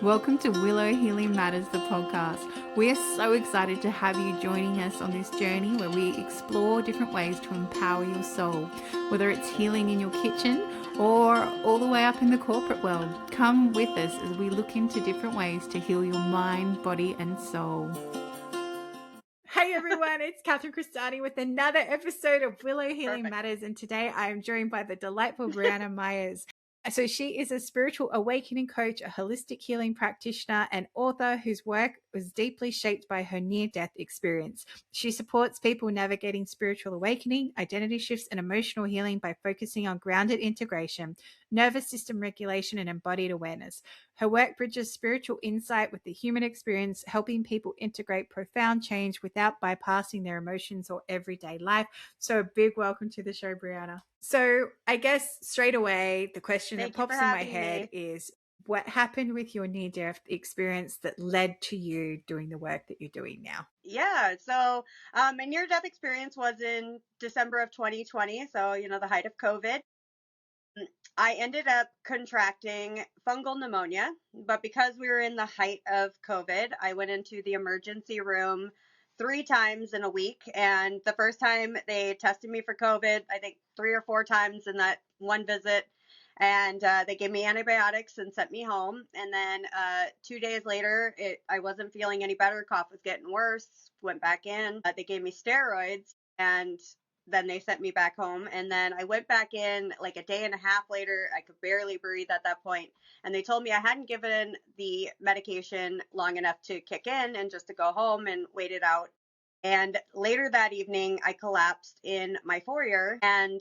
Welcome to Willow Healing Matters, the podcast. We are so excited to have you joining us on this journey where we explore different ways to empower your soul, whether it's healing in your kitchen or all the way up in the corporate world. Come with us as we look into different ways to heal your mind, body, and soul. Hey everyone, it's Catherine Crestani with another episode of Willow Healing Matters, and today I am joined by the delightful Brheanna Myers. So she is a spiritual awakening coach, a holistic healing practitioner, and author whose work was deeply shaped by her near-death experience. She supports people navigating spiritual awakening, identity shifts, and emotional healing by focusing on grounded integration, nervous system regulation, and embodied awareness. Her work bridges spiritual insight with the human experience, helping people integrate profound change without bypassing their emotions or everyday life. So a big welcome to the show, Brheanna. So I guess straight away, the question that pops in my head is, what happened with your near-death experience that led to you doing the work that you're doing now? Yeah, so my near-death experience was in December of 2020, so, the height of COVID. I ended up contracting fungal pneumonia, but because we were in the height of COVID, I went into the emergency room 3 times in a week. And the first time they tested me for COVID, I think 3 or 4 times in that one visit. And they gave me antibiotics and sent me home. And then 2 days later, I wasn't feeling any better. Cough was getting worse. Went back in. They gave me steroids, and then they sent me back home. And then I went back in like a day and a half later. I could barely breathe at that point. And they told me I hadn't given the medication long enough to kick in and just to go home and wait it out. And later that evening, I collapsed in my foyer, and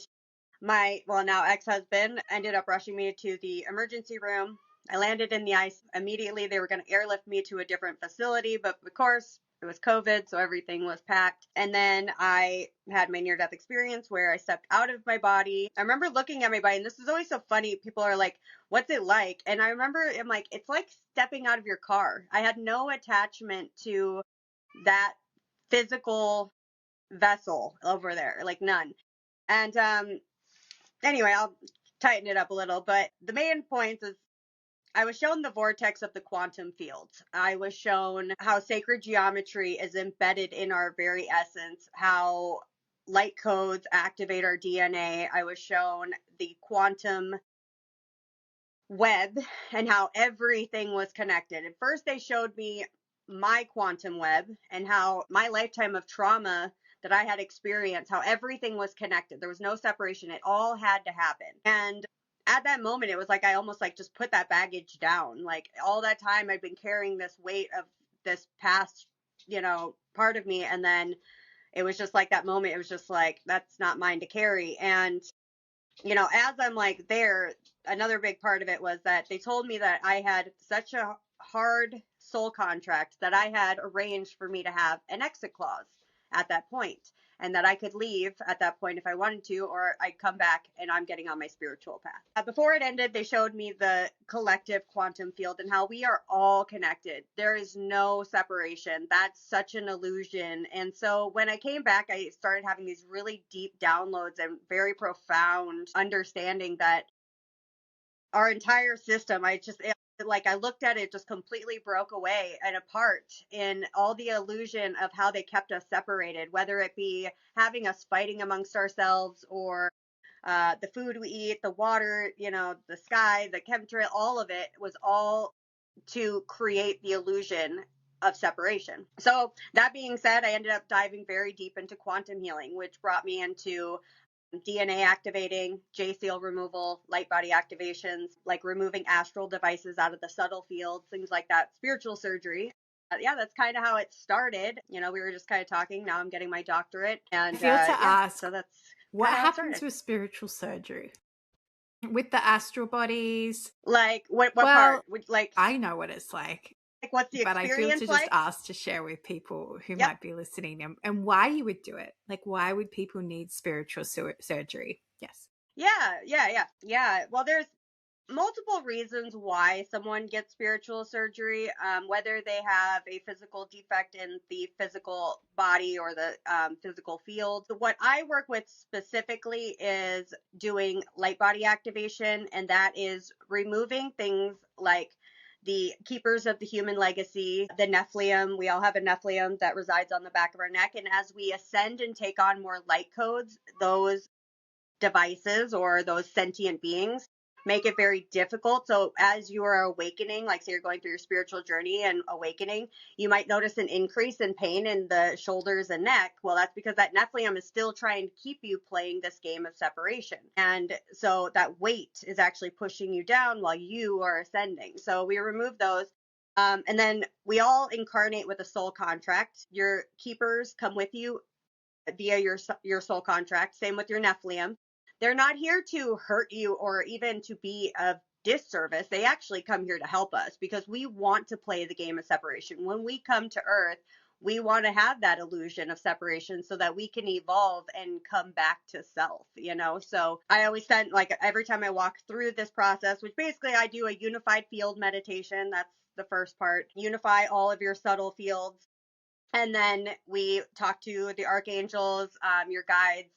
my, now ex-husband ended up rushing me to the emergency room. I landed in the ice immediately. They were going to airlift me to a different facility, but of course it was COVID, so everything was packed. And then I had my near-death experience where I stepped out of my body. I remember looking at my body, and this is always so funny. People are like, what's it like? And I remember I'm like, it's like stepping out of your car. I had no attachment to that physical vessel over there, like none. And anyway, I'll tighten it up a little, but the main point is I was shown the vortex of the quantum field. I was shown how sacred geometry is embedded in our very essence, how light codes activate our DNA. I was shown the quantum web and how everything was connected. At first, they showed me my quantum web and how my lifetime of trauma that I had experienced, how everything was connected. There was no separation. It all had to happen. And at that moment, it was like I almost like just put that baggage down. Like all that time I'd been carrying this weight of this past, part of me. And then it was just like that moment. It was just like, that's not mine to carry. And as I'm like there, another big part of it was that they told me that I had such a hard soul contract that I had arranged for me to have an exit clause at that point, and that I could leave at that point if I wanted to, or I'd come back and I'm getting on my spiritual path. Before it ended, they showed me the collective quantum field and how we are all connected. There is no separation. That's such an illusion. And so when I came back, I started having these really deep downloads and very profound understanding that our entire system, I looked at it, just completely broke away and apart in all the illusion of how they kept us separated, whether it be having us fighting amongst ourselves or the food we eat, the water, the sky, the chemtrail, all of it was all to create the illusion of separation. So that being said, I ended up diving very deep into quantum healing, which brought me into DNA activating, J-seal removal, light body activations, like removing astral devices out of the subtle fields, things like that, spiritual surgery. Yeah, that's kind of how it started. We were just kind of talking. Now I'm getting my doctorate. And I feel to ask, so that's what happens with spiritual surgery? With the astral bodies? Like, what part? Like, I know what it's like. Like, what's the experience like? But I feel to just ask to share with people who might be listening and why you would do it. Like, why would people need spiritual surgery? Yes. Yeah. Well, there's multiple reasons why someone gets spiritual surgery, whether they have a physical defect in the physical body or the physical field. What I work with specifically is doing light body activation, and that is removing things like the keepers of the human legacy, the Nephilim. We all have a Nephilim that resides on the back of our neck. And as we ascend and take on more light codes, those devices or those sentient beings make it very difficult. So as you are awakening, like say you're going through your spiritual journey and awakening, you might notice an increase in pain in the shoulders and neck. Well, that's because that Nephilim is still trying to keep you playing this game of separation. And so that weight is actually pushing you down while you are ascending. So we remove those. And then we all incarnate with a soul contract. Your keepers come with you via your soul contract. Same with your Nephilim. They're not here to hurt you or even to be of disservice. They actually come here to help us because we want to play the game of separation. When we come to Earth, we want to have that illusion of separation so that we can evolve and come back to self, you know? So I always send, like, every time I walk through this process, which basically I do a unified field meditation. That's the first part. Unify all of your subtle fields. And then we talk to the archangels, your guides,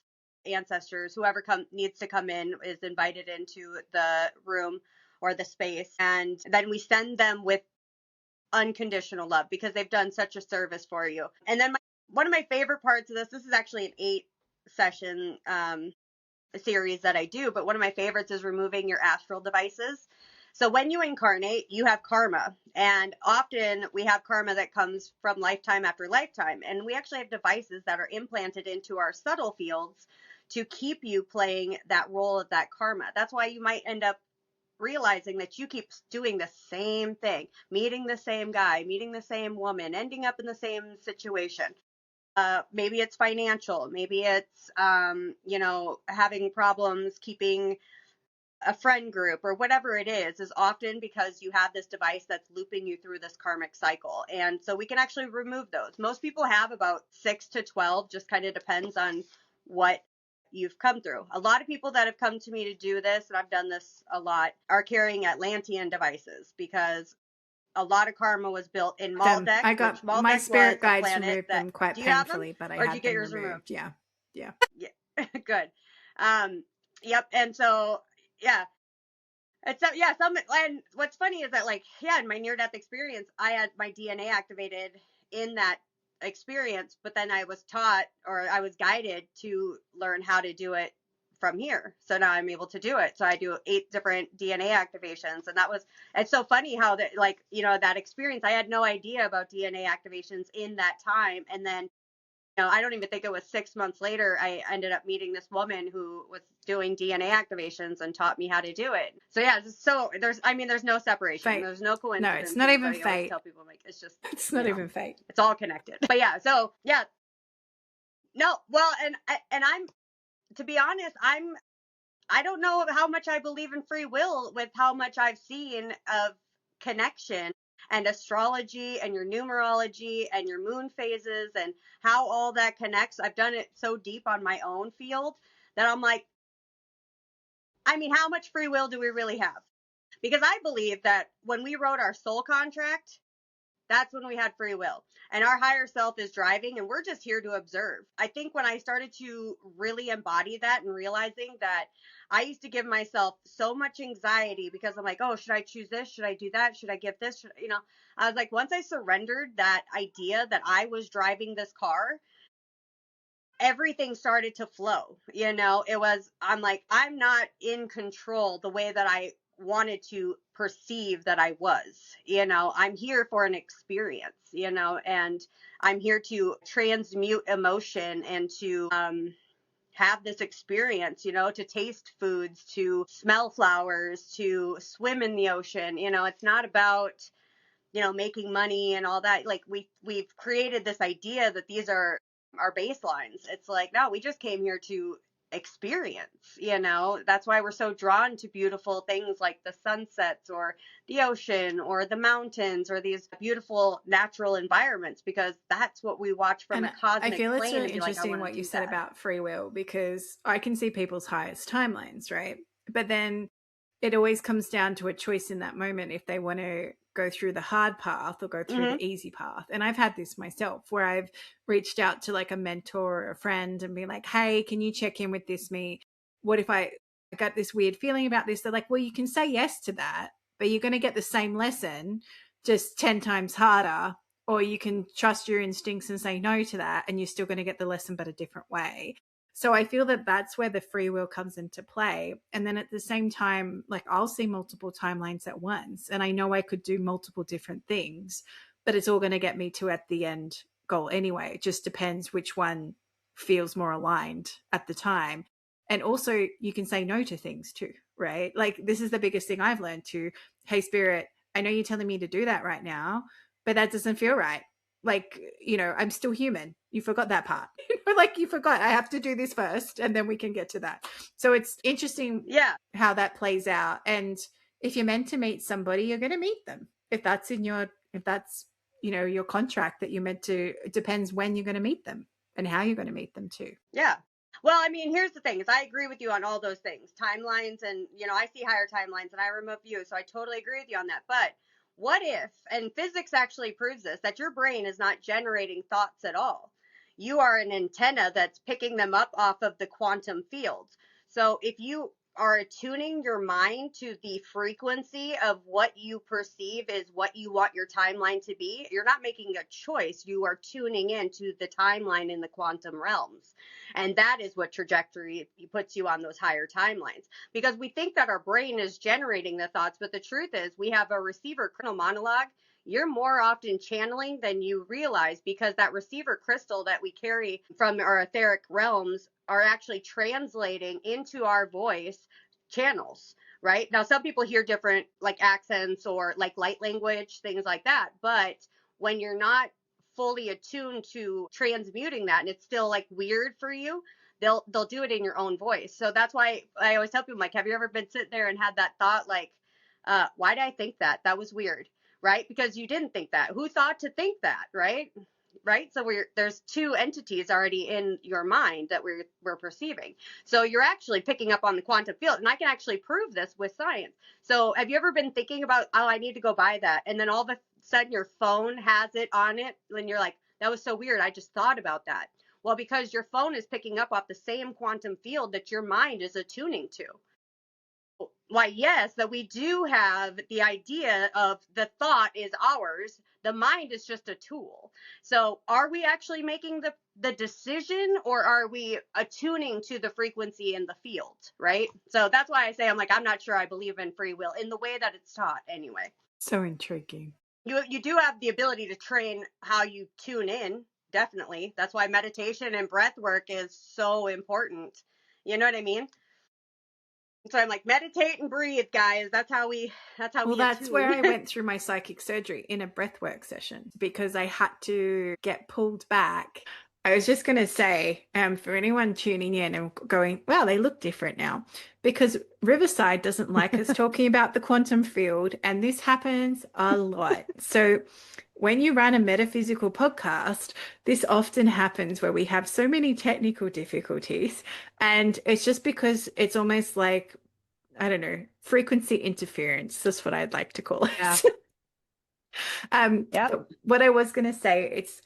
ancestors, whoever needs to come in is invited into the room or the space. And then we send them with unconditional love because they've done such a service for you. And then one of my favorite parts of this is actually an 8-session series that I do, but one of my favorites is removing your astral devices. So when you incarnate, you have karma, and often we have karma that comes from lifetime after lifetime, and we actually have devices that are implanted into our subtle fields to keep you playing that role of that karma. That's why you might end up realizing that you keep doing the same thing, meeting the same guy, meeting the same woman, ending up in the same situation. Maybe it's financial, maybe it's, having problems keeping a friend group or whatever it is often because you have this device that's looping you through this karmic cycle. And so we can actually remove those. Most people have about 6 to 12, just kind of depends on what you've come through. A lot of people that have come to me to do this, and I've done this a lot, are carrying Atlantean devices because a lot of karma was built in Maldek. I got Maldek my spirit was a guides planet removed them quite do you have painfully, them? but I Or did had you get them yours removed. removed? Yeah. Good. Yep. And so, yeah. And so, yeah, and what's funny is that, like, yeah, in my near-death experience, I had my DNA activated in that experience, but then I was taught or I was guided to learn how to do it from here. So now I'm able to do it. So I do 8 different DNA activations. And it's so funny how that, like, that experience, I had no idea about DNA activations in that time. And then I don't even think it was 6 months later, I ended up meeting this woman who was doing DNA activations and taught me how to do it. So yeah, there's no separation. Fate. There's no coincidence. No, it's not even I always fate. tell people, like, it's just, It's not even fate. it's all connected. But yeah, so yeah, no, well, and I'm, to be honest, I don't know how much I believe in free will with how much I've seen of connection and astrology and your numerology and your moon phases and how all that connects. I've done it so deep on my own field that I'm like, how much free will do we really have? Because I believe that when we wrote our soul contract, that's when we had free will. And our higher self is driving and we're just here to observe. I think when I started to really embody that and realizing that I used to give myself so much anxiety because I'm like, oh, should I choose this? Should I do that? Should I give this? I was like, once I surrendered that idea that I was driving this car, everything started to flow. I'm like, I'm not in control the way that I wanted to perceive that I was. I'm here for an experience, and I'm here to transmute emotion and to have this experience, to taste foods, to smell flowers, to swim in the ocean. It's not about making money and all that. Like we've created this idea that these are our baselines. It's like, no, we just came here to experience. That's why we're so drawn to beautiful things like the sunsets or the ocean or the mountains or these beautiful natural environments, because that's what we watch from a cosmic I feel it's plane really and be like, interesting what you said about free will, because I can see people's highest timelines, right? But then it always comes down to a choice in that moment if they want to go through the hard path or go through the easy path. And I've had this myself where I've reached out to like a mentor or a friend and been like, hey, can you check in with me? What if I got this weird feeling about this? They're like, well, you can say yes to that, but you're going to get the same lesson just 10 times harder. Or you can trust your instincts and say no to that, and you're still going to get the lesson, but a different way. So I feel that that's where the free will comes into play. And then at the same time, like I'll see multiple timelines at once, and I know I could do multiple different things, but it's all going to get me to at the end goal anyway. It just depends which one feels more aligned at the time. And also you can say no to things too, right? Like this is the biggest thing I've learned too. Hey, spirit, I know you're telling me to do that right now, but that doesn't feel right. Like, I'm still human. You forgot that part. Like you forgot I have to do this first and then we can get to that. So it's interesting how that plays out. And if you're meant to meet somebody, you're going to meet them. If that's your contract that you're meant to, it depends when you're going to meet them and how you're going to meet them too. Yeah. Well, I mean, here's the thing is I agree with you on all those things, timelines, and, I see higher timelines and I remove you. So I totally agree with you on that. But what if, and physics actually proves this, that your brain is not generating thoughts at all. You are an antenna that's picking them up off of the quantum fields. So if you are attuning your mind to the frequency of what you perceive is what you want your timeline to be, you're not making a choice. You are tuning into the timeline in the quantum realms. And that is what trajectory puts you on those higher timelines. Because we think that our brain is generating the thoughts, but the truth is we have a receiver crystal monologue. You're more often channeling than you realize, because that receiver crystal that we carry from our etheric realms are actually translating into our voice channels, right? Now, some people hear different like accents or like light language, things like that. But when you're not fully attuned to transmuting that and it's still like weird for you, they'll do it in your own voice. So that's why I always tell people, like, have you ever been sitting there and had that thought, like, why did I think that? That was weird, right? Because you didn't think that. Who thought to think that, right? Right. So there's two entities already in your mind that we're perceiving. So you're actually picking up on the quantum field, and I can actually prove this with science. So have you ever been thinking about, oh, I need to go buy that, and then all of a sudden your phone has it on it, and you're like, that was so weird, I just thought about that. Well, because your phone is picking up off the same quantum field that your mind is attuning to. Why, yes, that we do have the idea of the thought is ours. The mind is just a tool. So are we actually making the decision, or are we attuning to the frequency in the field, right? So that's why I say, I'm not sure I believe in free will in the way that it's taught anyway. So intriguing. You do have the ability to train how you tune in, definitely. That's why meditation and breath work is so important. You know what I mean? So I'm like, meditate and breathe, guys. That's how we that's where I went through my psychic surgery, in a breathwork session, because I had to get pulled back. I was just going to say, for anyone tuning in and going, wow, they look different now, because Riverside doesn't like us talking about the quantum field, and this happens a lot. So when you run a metaphysical podcast, this often happens where we have so many technical difficulties, and it's just because it's almost like, I don't know, frequency interference. That's what I'd like to call it. Yeah. What I was going to say, it's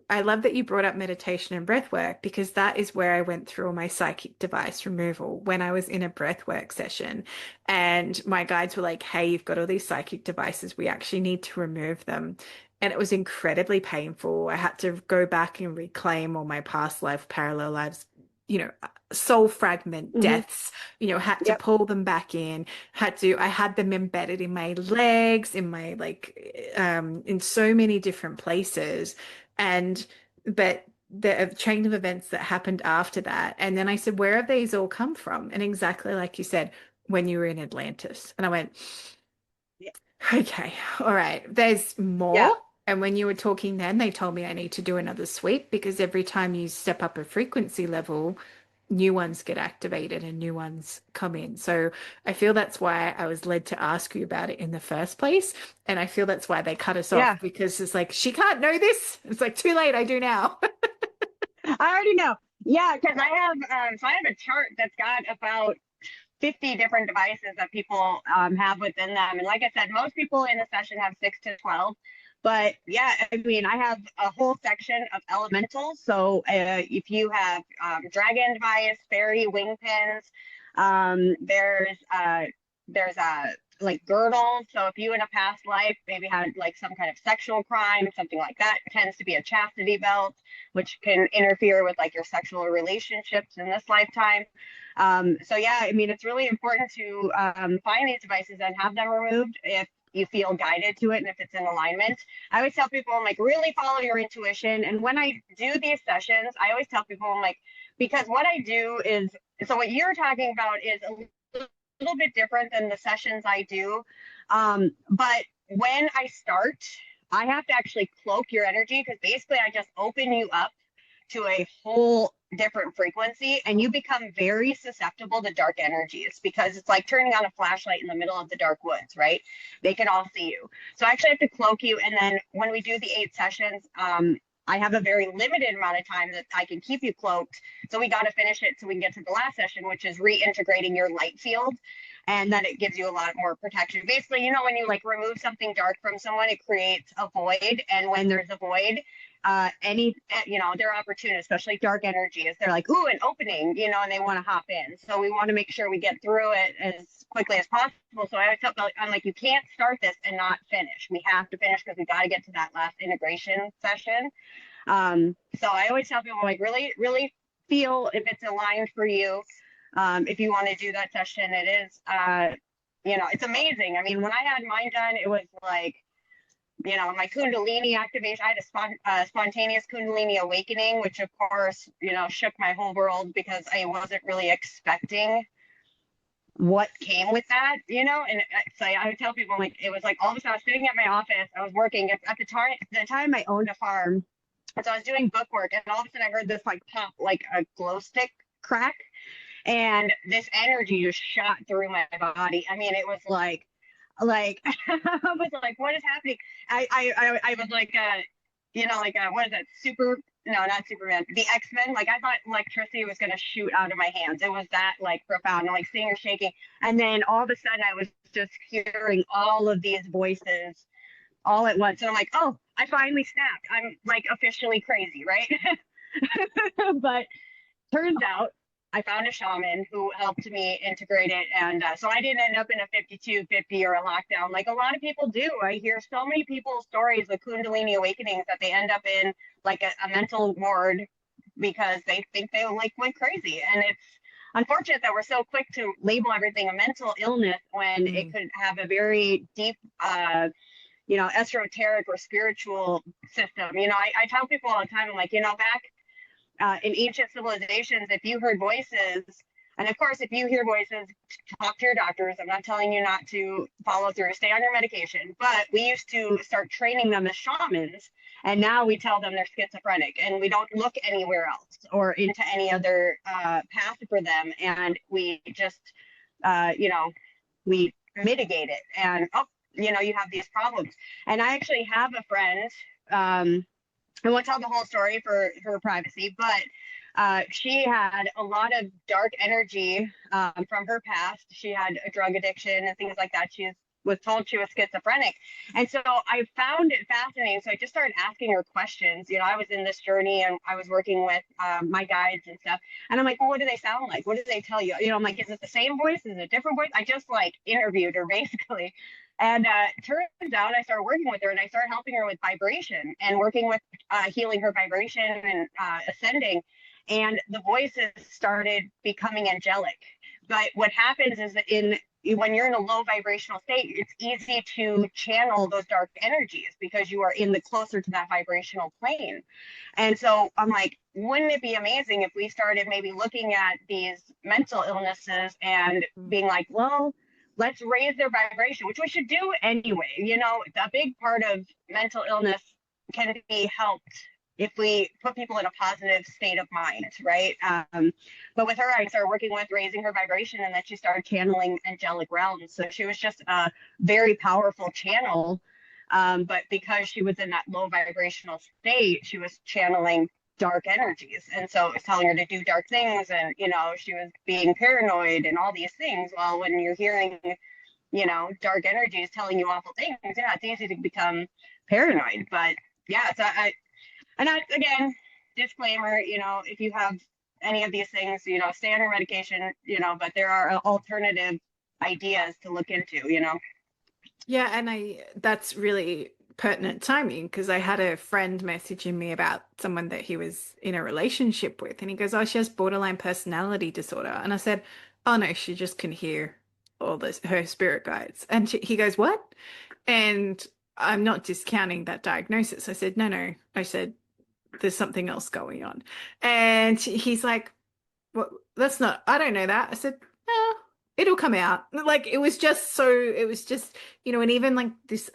I love that you brought up meditation and breath work, because that is where I went through all my psychic device removal when I was in a breath work session. And my guides were like, hey, you've got all these psychic devices. We actually need to remove them. And it was incredibly painful. I had to go back and reclaim all my past life, parallel lives, soul fragment deaths, had to pull them back in, I had them embedded in my legs, in my, in so many different places. But the chain of events that happened after that. And then I said, where have these all come from? And exactly like you said, when you were in Atlantis. And I went, okay, all right, there's more. Yeah. And when you were talking then, they told me I need to do another sweep, because every time you step up a frequency level, new ones get activated and new ones come in. So I feel that's why I was led to ask you about it in the first place. And I feel that's why they cut us off, because it's like, she can't know this. It's like, too late, I do now. I already know. Yeah, because I have a chart that's got about 50 different devices that people have within them. And like I said, most people in a session have 6 to 12. But yeah, I mean, I have a whole section of elementals. So if you have dragon device, fairy, wing pins, there's like girdles. So if you in a past life maybe had like some kind of sexual crime, something like that, tends to be a chastity belt, which can interfere with like your sexual relationships in this lifetime. So yeah, I mean, it's really important to find these devices and have them removed if you feel guided to it and if it's in alignment. I always tell people, I'm like, really follow your intuition. And when I do these sessions, I always tell people, I'm like, because what I do is, so what you're talking about is a little bit different than the sessions I do. But when I start, I have to actually cloak your energy, because basically I just open you up to a whole different frequency, and you become very susceptible to dark energies, because it's like turning on a flashlight in the middle of the dark woods, right? They can all see you. So I actually have to cloak you. And then when we do the 8 sessions, I have a very limited amount of time that I can keep you cloaked. So we got to finish it so we can get to the last session, which is reintegrating your light field. And then it gives you a lot more protection. Basically, you know, when you like remove something dark from someone, it creates a void. And when there's a void, there are opportunities, especially dark energies. They're like, ooh, an opening, you know, and they want to hop in. So we want to make sure we get through it as quickly as possible. So I always tell, I'm like, you can't start this and not finish. We have to finish because we got to get to that last integration session. So I always tell people, like, really, really feel if it's aligned for you. If you want to do that session, it is, it's amazing. I mean, when I had mine done, it was like, you know, my Kundalini activation, I had a spontaneous Kundalini awakening, which of course, you know, shook my whole world, because I wasn't really expecting what came with that, you know. And so I would tell people, like, it was like all of a sudden I was sitting at my office, I was working at the time I owned a farm. And so I was doing book work, and all of a sudden I heard this like pop, like a glow stick crack. And this energy just shot through my body. I mean, it was like I was like, what is happening? I was like, what is that? No, not Superman. The X-Men. Like, I thought electricity was going to shoot out of my hands. It was that like profound, like seeing her shaking. And then all of a sudden I was just hearing all of these voices all at once. And I'm like, oh, I finally snapped. I'm like officially crazy, right? But turns out I found a shaman who helped me integrate it. And so I didn't end up in a 52-50 or a lockdown like a lot of people do. I hear so many people's stories with Kundalini awakenings that they end up in like a mental ward because they think they like went crazy. And it's unfortunate that we're so quick to label everything a mental illness when it could have a very deep, esoteric or spiritual system. You know, I tell people all the time, I'm like, you know, back in ancient civilizations, if you heard voices, and of course, if you hear voices, talk to your doctors. I'm not telling you not to follow through, stay on your medication, but we used to start training them as shamans, and now we tell them they're schizophrenic, and we don't look anywhere else or into any other path for them, and we just, we mitigate it, and you have these problems. And I actually have a friend, I won't tell the whole story for her privacy, but she had a lot of dark energy from her past. She had a drug addiction and things like that. She was told she was schizophrenic. And so I found it fascinating. So I just started asking her questions. You know, I was in this journey and I was working with my guides and stuff. And I'm like, well, what do they sound like? What do they tell you? You know, I'm like, is it the same voice? Is it a different voice? I just like interviewed her basically. And turns out I started working with her and I started helping her with vibration and working with healing her vibration and ascending. And the voices started becoming angelic. But what happens is that when you're in a low vibrational state, it's easy to channel those dark energies because you are in the closer to that vibrational plane. And so I'm like, wouldn't it be amazing if we started maybe looking at these mental illnesses and being like, well, let's raise their vibration, which we should do anyway. You know, a big part of mental illness can be helped if we put people in a positive state of mind, right? But with her, I started working with raising her vibration, and then she started channeling angelic realms. So she was just a very powerful channel. But because she was in that low vibrational state, she was channeling dark energies. And so it was telling her to do dark things. And, you know, she was being paranoid and all these things. Well, when you're hearing, you know, dark energies telling you awful things, yeah, it's easy to become paranoid. But yeah, so again, disclaimer, you know, if you have any of these things, you know, stay on your medication, you know, but there are alternative ideas to look into, you know? Yeah, and that's really pertinent timing because I had a friend messaging me about someone that he was in a relationship with, and he goes, "Oh, she has borderline personality disorder." And I said, "Oh no, she just can hear all this her spirit guides." And he goes, "What?" And I'm not discounting that diagnosis. I said, "No, no." I said, "There's something else going on." And he's like, "Well, that's not, I don't know that." I said, "Oh, it'll come out." Like it was just so, it was just, and even like this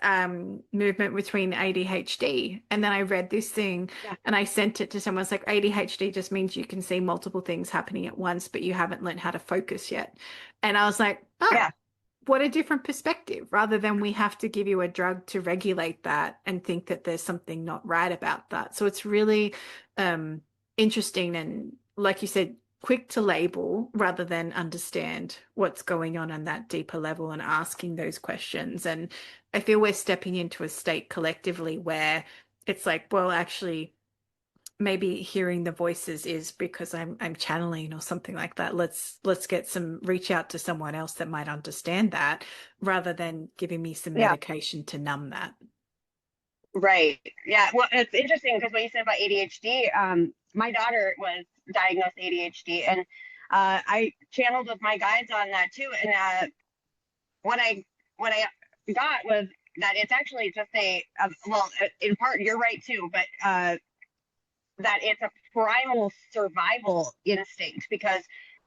movement between ADHD. And then I read this thing Yeah. and I sent it to someone. It's like ADHD just means you can see multiple things happening at once, but you haven't learned how to focus yet. And I was like, oh, Yeah. what a different perspective, rather than we have to give you a drug to regulate that and think that there's something not right about that. So it's really um, interesting and, like you said, quick to label rather than understand what's going on that deeper level and asking those questions. And I feel we're stepping into a state collectively where it's like, well, actually, maybe hearing the voices is because I'm channeling or something like that. Let's get some, reach out to someone else that might understand that, rather than giving me some Yeah. medication to numb that. Right. Yeah. Well, it's interesting because what you said about ADHD, my daughter was diagnosed ADHD, and I channeled with my guides on that too. And what I what I got was that it's actually just well, in part you're right too, but that it's a primal survival instinct because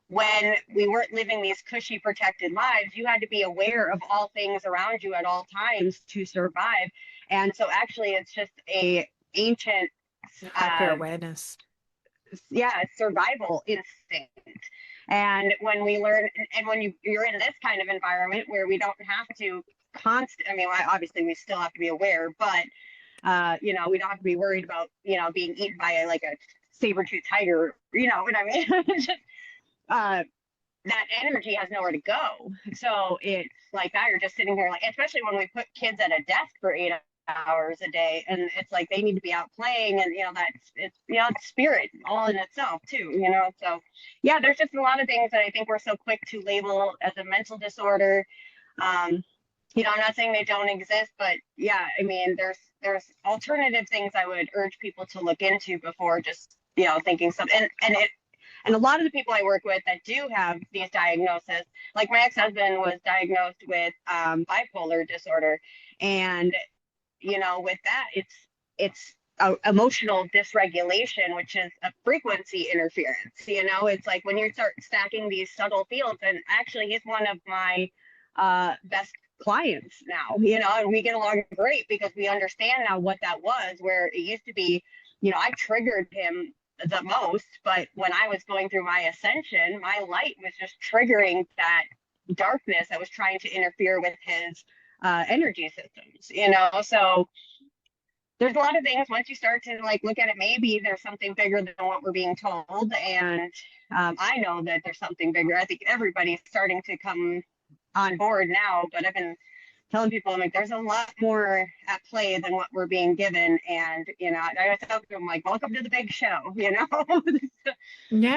when we weren't living these cushy protected lives, you had to be aware of all things around you at all times to survive. And so actually it's just a ancient Hyper awareness. yeah, survival instinct. And when we learn, and when you're in this kind of environment where we don't have to I mean, obviously we still have to be aware, but we don't have to be worried about, being eaten by a saber-tooth tiger, you know what I mean? Just, that energy has nowhere to go. So it's like that, you're just sitting here, like, especially when we put kids at a desk for 8 hours a day, and it's like they need to be out playing, and it's spirit all in itself too, so yeah, there's just a lot of things that I think we're so quick to label as a mental disorder. I'm not saying they don't exist, but yeah, I mean, there's alternative things I would urge people to look into before just, thinking something. And a lot of the people I work with that do have these diagnoses, like my ex-husband was diagnosed with bipolar disorder, and with that, it's emotional dysregulation, which is a frequency interference. It's like when you start stacking these subtle fields, and actually, he's one of my best clients now, and we get along great because we understand now what that was, where it used to be, I triggered him the most, but when I was going through my ascension, my light was just triggering that darkness that was trying to interfere with his energy systems, so there's a lot of things once you start to look at it, maybe there's something bigger than what we're being told. And I know that there's something bigger. I think everybody's starting to come on board now, but I've been telling people, I'm like, there's a lot more at play than what we're being given. And, I always tell them, like, welcome to the big show, Yeah.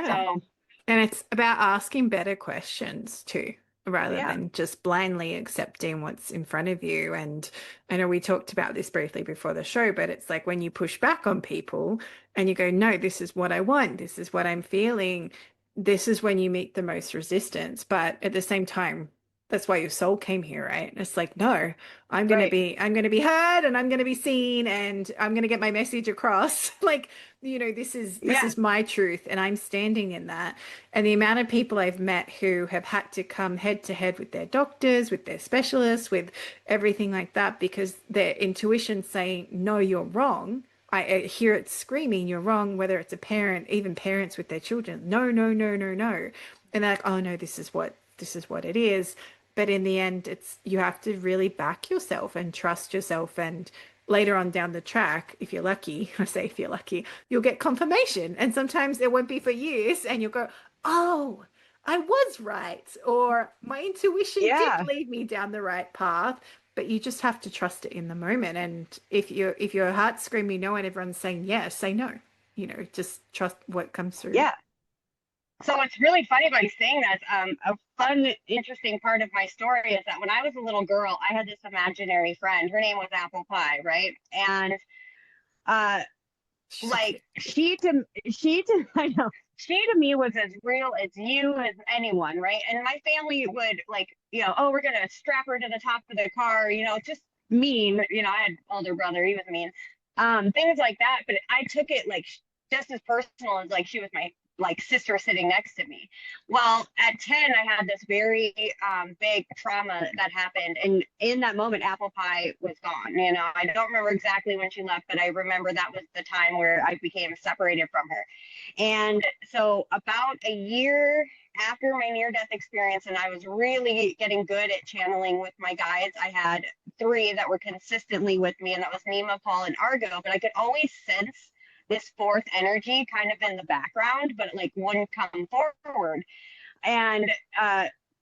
So, And it's about asking better questions too, rather yeah, than just blindly accepting what's in front of you. And I know we talked about this briefly before the show, but it's like when you push back on people and you go, no, this is what I want, this is what I'm feeling, this is when you meet the most resistance. But at the same time, that's why your soul came here, right? It's like, no, right. I'm going to be heard and I'm going to be seen and I'm going to get my message across. Like, this Yeah. is my truth and I'm standing in that. And the amount of people I've met who have had to come head to head with their doctors, with their specialists, with everything like that, because their intuition's saying, no, you're wrong. I hear it screaming, you're wrong, whether it's a parent, even parents with their children. No, no, no, no, no. And they're like, oh no, this is what it is. But in the end, you have to really back yourself and trust yourself. And later on down the track, if you're lucky, I say if you're lucky, you'll get confirmation. And sometimes it won't be for years, and you'll go, oh, I was right, or my intuition did Yeah. lead me down the right path. But you just have to trust it in the moment. And if your heart's screaming no and everyone's saying yes, say no. Just trust what comes through. Yeah. So it's really funny about you saying that. A fun, interesting part of my story is that when I was a little girl, I had this imaginary friend. Her name was Apple Pie, right? And uh, She's so like cute. she to I know she to me was as real as you as anyone, right? And my family would like, oh, we're gonna strap her to the top of the car, just mean. I had older brother, he was mean, things like that. But I took it like just as personal as like she was my like sister sitting next to me. Well, at 10, I had this very big trauma that happened. And in that moment, Apple Pie was gone. I don't remember exactly when she left, but I remember that was the time where I became separated from her. And so, about a year after my near death experience, and I was really getting good at channeling with my guides, I had three that were consistently with me, and that was Nima, Paul, and Argo. But I could always sense this fourth energy kind of in the background, but it like wouldn't come forward. And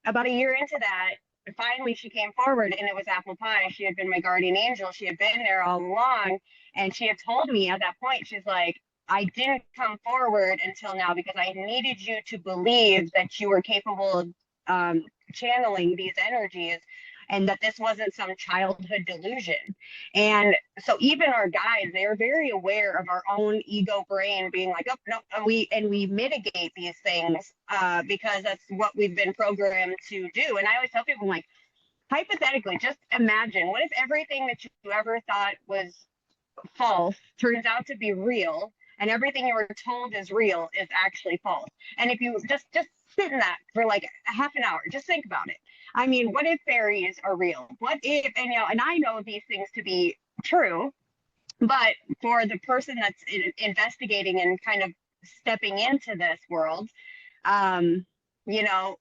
about a year into that, finally she came forward, and it was Apple Pie. She had been my guardian angel. She had been there all along. And she had told me at that point, she's like, I didn't come forward until now because I needed you to believe that you were capable of channeling these energies and that this wasn't some childhood delusion. And so even our guides, they're very aware of our own ego brain being like, oh no, and we mitigate these things because that's what we've been programmed to do. And I always tell people, like, hypothetically, just imagine, what if everything that you ever thought was false turns out to be real, and everything you were told is real is actually false? And if you just sit in that for like a half an hour, just think about it. I mean, what if fairies are real? What if, and I know these things to be true, but for the person that's investigating and kind of stepping into this world, um, you know,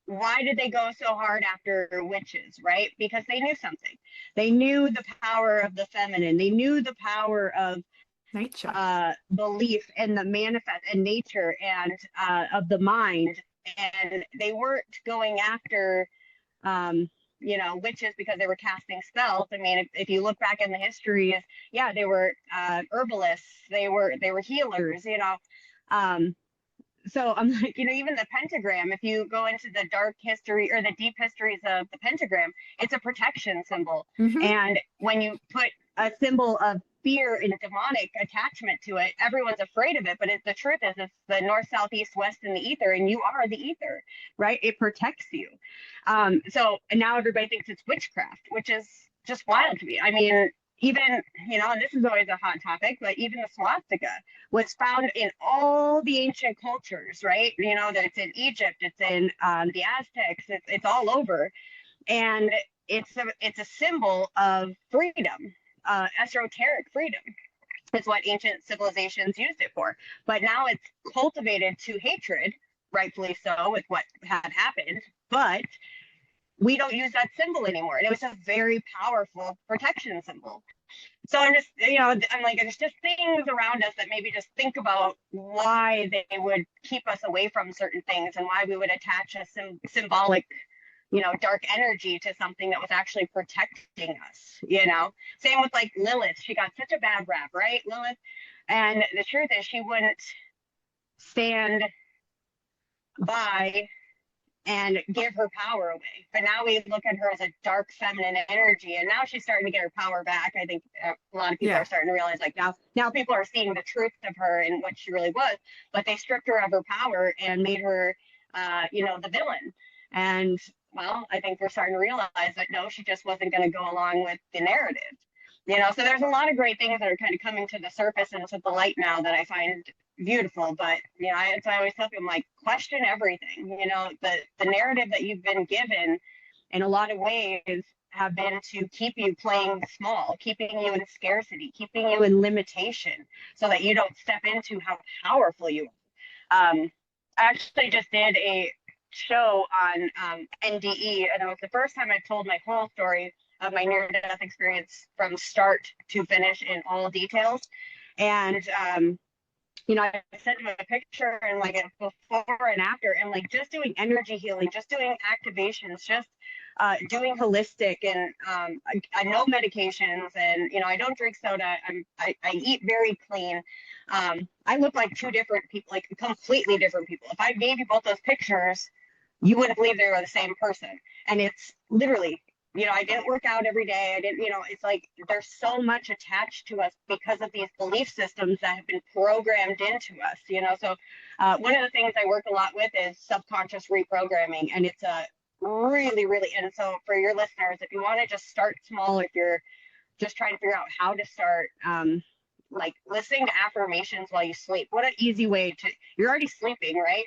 why did they go so hard after witches, right? Because they knew something. They knew the power of the feminine. They knew the power of Nature. belief and the manifest and nature and of the mind. And they weren't going after witches because they were casting spells. I mean, if you look back in the histories, yeah, they were herbalists, they were healers, so I'm like, even the pentagram, if you go into the dark history or the deep histories of the pentagram, it's a protection symbol. Mm-hmm. And when you put a symbol of fear and demonic attachment to it, everyone's afraid of it. But the truth is, it's the north, south, east, west, and the ether, and you are the ether, right? It protects you. So and now everybody thinks it's witchcraft, which is just wild to me. I mean, even, and this is always a hot topic, but even the swastika was found in all the ancient cultures, right? That it's in Egypt, it's in the Aztecs, it's all over. And it's a symbol of freedom, esoteric freedom. It's what ancient civilizations used it for. But now it's cultivated to hatred, rightfully so, with what had happened. But we don't use that symbol anymore. And it was a very powerful protection symbol. So I'm just, I'm like, there's just things around us that maybe just think about why they would keep us away from certain things and why we would attach a symbolic, dark energy to something that was actually protecting us. Same with like Lilith. She got such a bad rap, right, Lilith? And the truth is, she wouldn't stand by and give her power away. But now we look at her as a dark feminine energy, and now she's starting to get her power back. I think a lot of people are starting to realize, like, now people are seeing the truth of her and what she really was, but they stripped her of her power and made her, the villain. And well, I think we're starting to realize that no, she just wasn't going to go along with the narrative. So there's a lot of great things that are kind of coming to the surface and to the light now that I find beautiful. But I always tell people, like, question everything. The narrative that you've been given in a lot of ways have been to keep you playing small, keeping you in scarcity, keeping you in limitation, so that you don't step into how powerful you are. I actually just did a show on NDE, and it was the first time I told my whole story of my near-death experience from start to finish in all details. And I sent him a picture and like a before and after, and like just doing energy healing, just doing activations, just doing holistic, and I know medications, and I don't drink soda. I eat very clean, I look like two different people, like completely different people. If I gave you both those pictures, you wouldn't believe they were the same person. And it's literally, I didn't work out every day. I didn't, it's like there's so much attached to us because of these belief systems that have been programmed into us. So one of the things I work a lot with is subconscious reprogramming. And it's a really, really, and so for your listeners, if you want to just start small, if you're just trying to figure out how to start, like listening to affirmations while you sleep. What an easy way you're already sleeping, right?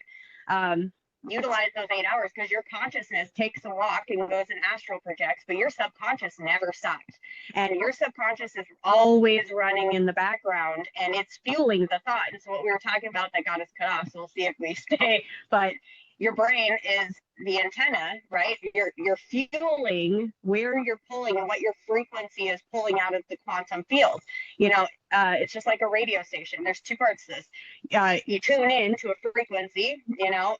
Utilize those 8 hours, because your consciousness takes a walk and goes and astral projects, but your subconscious never stops. And your subconscious is always running in the background, and it's fueling the thought. And so what we were talking about that got us cut off, so we'll see if we stay, but your brain is the antenna, right? You're fueling where you're pulling and what your frequency is pulling out of the quantum field. It's just like a radio station. There's two parts to this. You tune in to a frequency,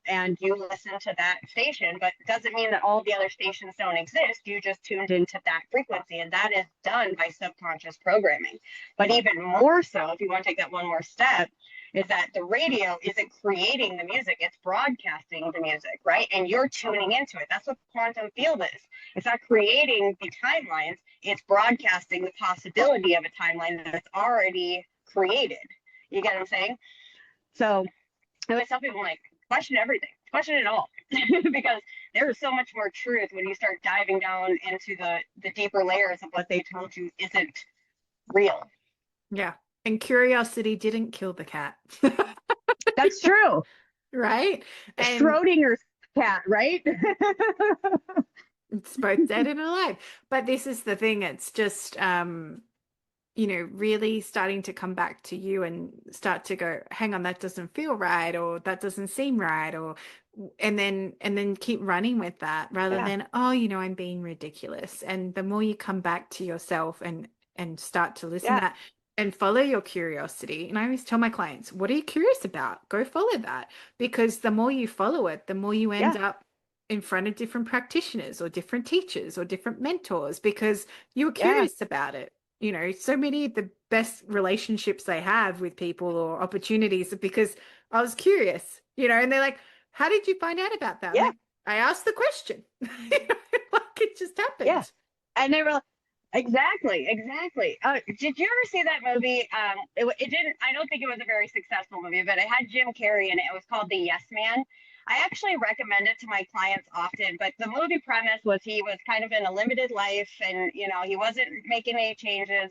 and you listen to that station, but it doesn't mean that all the other stations don't exist. You just tuned into that frequency, and that is done by subconscious programming. But even more so, if you want to take that one more step, is that the radio isn't creating the music, it's broadcasting the music, right? And you're tuning into it. That's what quantum field is. It's not creating the timelines, it's broadcasting the possibility of a timeline that's already created. You get what I'm saying? So I always tell people, like, question everything, question it all, because there is so much more truth when you start diving down into the deeper layers of what they told you isn't real. Yeah. And curiosity didn't kill the cat. That's true. Right? And Schrodinger's cat, right? it's both dead and alive. But this is the thing. It's just, really starting to come back to you and start to go, hang on, that doesn't feel right, or that doesn't seem right, and then keep running with that rather than, I'm being ridiculous. And the more you come back to yourself and start to listen to that, and follow your curiosity. And I always tell my clients, what are you curious about? Go follow that, because the more you follow it, the more you end up in front of different practitioners or different teachers or different mentors, because you were curious about it. So many of the best relationships I have with people or opportunities are because I was curious, and they're like, how did you find out about that? Like, I asked the question. Like, it just happened. Yeah. And they were like, Exactly. Did you ever see that movie? It didn't, I don't think it was a very successful movie, but it had Jim Carrey in it. It was called The Yes Man. I actually recommend it to my clients often, but the movie premise was he was kind of in a limited life, and, he wasn't making any changes,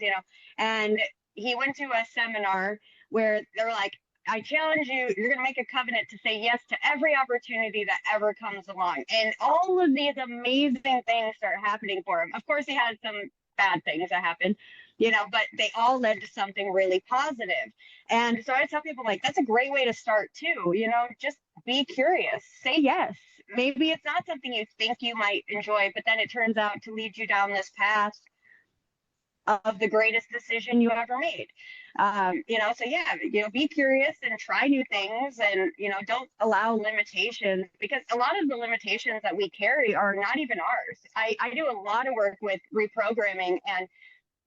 and he went to a seminar where they're like, I challenge you, you're going to make a covenant to say yes to every opportunity that ever comes along. And all of these amazing things start happening for him. Of course, he had some bad things that happen, but they all led to something really positive. And so I tell people, like, that's a great way to start too. Just be curious, say yes. Maybe it's not something you think you might enjoy, but then it turns out to lead you down this path of the greatest decision you ever made. So be curious and try new things, and, don't allow limitations, because a lot of the limitations that we carry are not even ours. I do a lot of work with reprogramming, and,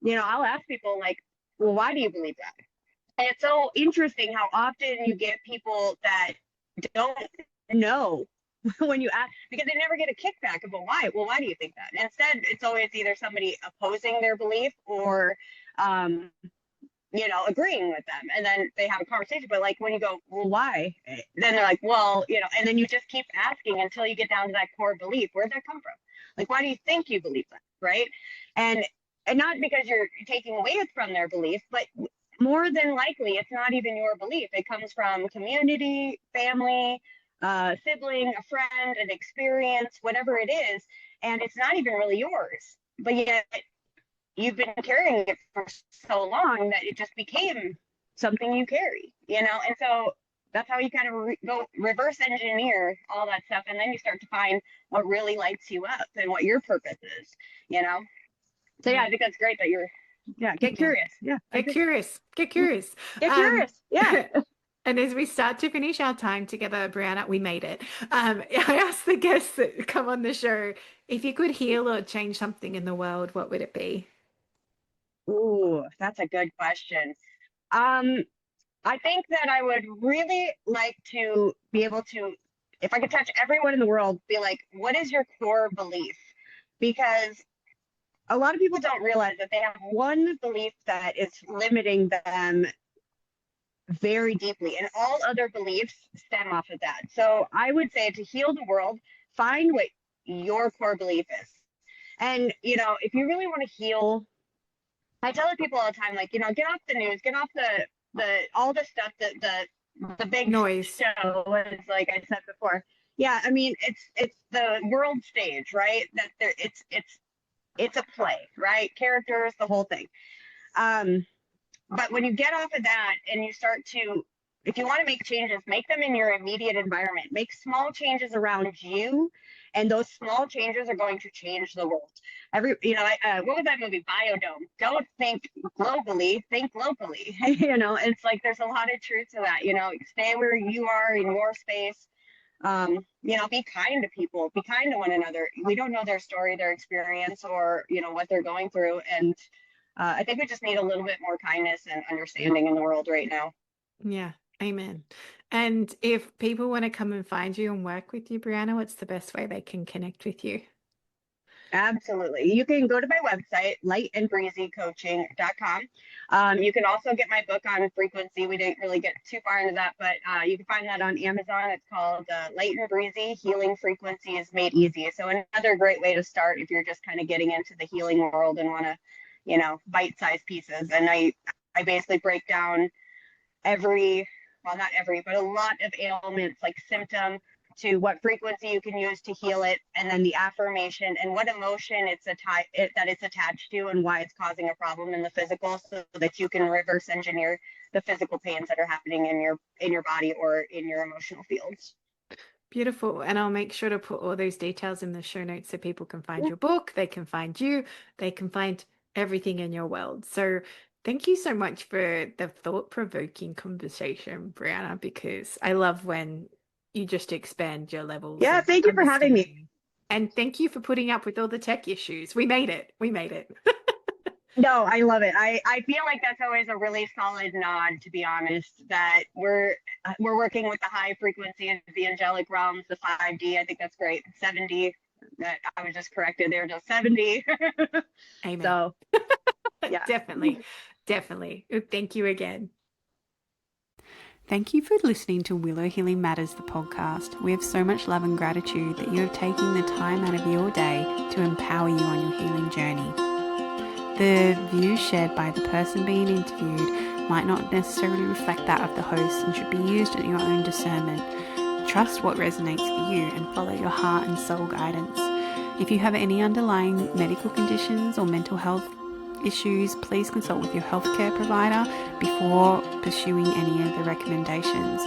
I'll ask people, like, well, why do you believe that? And it's so interesting how often you get people that don't know when you ask, because they never get a kickback of, well, why do you think that? And instead, it's always either somebody opposing their belief or agreeing with them, and then they have a conversation. But, like, when you go, well, why, then they're like, well, and then you just keep asking until you get down to that core belief. Where'd that come from? Like, why do you think you believe that, right? And not because you're taking away from their belief, but more than likely it's not even your belief. It comes from community, family, sibling, a friend, an experience, whatever it is, and it's not even really yours, but yet you've been carrying it for so long that it just became something you carry, and so that's how you kind of go reverse engineer all that stuff, and then you start to find what really lights you up and what your purpose is. So I think that's great that you're get curious. Get curious. Get curious. And as we start to finish our time together, Brheanna, we made it. I asked the guests that come on the show, if you could heal or change something in the world, what would it be? Ooh, that's a good question. I think that I would really like to be able to, if I could touch everyone in the world, be like, what is your core belief? Because a lot of people don't realize that they have one belief that is limiting them very deeply, and all other beliefs stem off of that. So I would say to heal the world, find what your core belief is. And, if you really want to heal, I tell people all the time, like, get off the news, get off all the stuff that the big Noise. show was, like I said before. Yeah, I mean, it's the world stage, right? That there, it's a play, right? Characters, the whole thing. But when you get off of that and you start to, if you want to make changes, make them in your immediate environment. Make small changes around you, and those small changes are going to change the world. What was that movie, Biodome? Don't think globally, think locally. It's like there's a lot of truth to that. Stay where you are in your space. Be kind to people, be kind to one another. We don't know their story, their experience, or what they're going through, and I think we just need a little bit more kindness and understanding in the world right now. Yeah. Amen. And if people want to come and find you and work with you, Brheanna, what's the best way they can connect with you? Absolutely. You can go to my website, lightandbreezycoaching.com. You can also get my book on frequency. We didn't really get too far into that, but you can find that on Amazon. It's called Light and Breezy Healing Frequencies Made Easy. So another great way to start if you're just kind of getting into the healing world and want to, bite-sized pieces. And I basically break down not every, but a lot of ailments, like symptom, to what frequency you can use to heal it, and then the affirmation and what emotion that it's attached to, and why it's causing a problem in the physical, so that you can reverse engineer the physical pains that are happening in your body or in your emotional fields. Beautiful. And I'll make sure to put all those details in the show notes so people can find your book, they can find you, they can find everything in your world. So thank you so much for the thought-provoking conversation, Brheanna, because I love when you just expand your levels. Yeah, thank you for having me. And thank you for putting up with all the tech issues. We made it. No, I love it. I feel like that's always a really solid nod, to be honest, that we're working with the high frequency of the angelic realms, the 5D. I think that's great. 70. That I was just corrected there, just 70. Amen. So yeah. Definitely. Thank you again. Thank you for listening to Willow Healing Matters, the podcast. We have so much love and gratitude that you have taken the time out of your day to empower you on your healing journey. The views shared by the person being interviewed might not necessarily reflect that of the host and should be used at your own discernment. Trust what resonates for you and follow your heart and soul guidance. If you have any underlying medical conditions or mental health issues, please consult with your healthcare provider before pursuing any of the recommendations.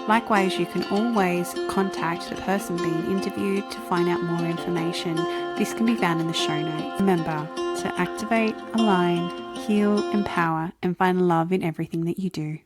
Likewise, you can always contact the person being interviewed to find out more information. This can be found in the show notes. Remember to activate, align, heal, empower, and find love in everything that you do.